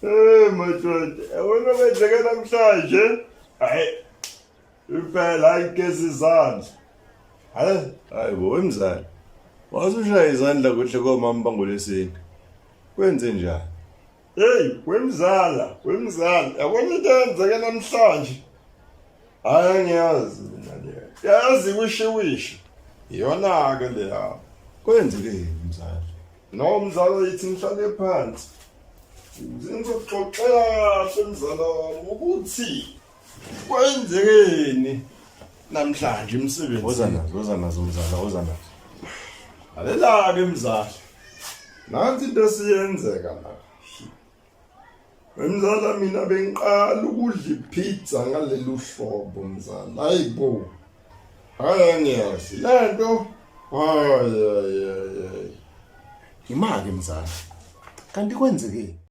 Madoda, yabona kwenzeke namhlanje? Hayi, impela ayigezi izandla. Hayi bo wemzala. Wasushaya izandla kuhle komama bangolesini. Kwenze njani? Hey, wemzala. Yabona into eyenzeke namhlanje? Hayi ngiyazi mina le. Yazi wishiwishi. Iyona-ke leya. Kwenzeke mzala? No mzala yithi ngihlale phansi. Ngizoxoxela kahle mzala wami ukuthi kwenzekeni namhlanje emsebenzini. Woza nazo mzala, woza nazo. Alela-ke mzala. Nansi into esiyenzeka la. Mzala mina bengiqala ukudla ipizza ngalelu hlobo mzala. Hayibo. Hayi ngiyazi. Lento hayi. Imake mzala. Kanti kwenzekeni?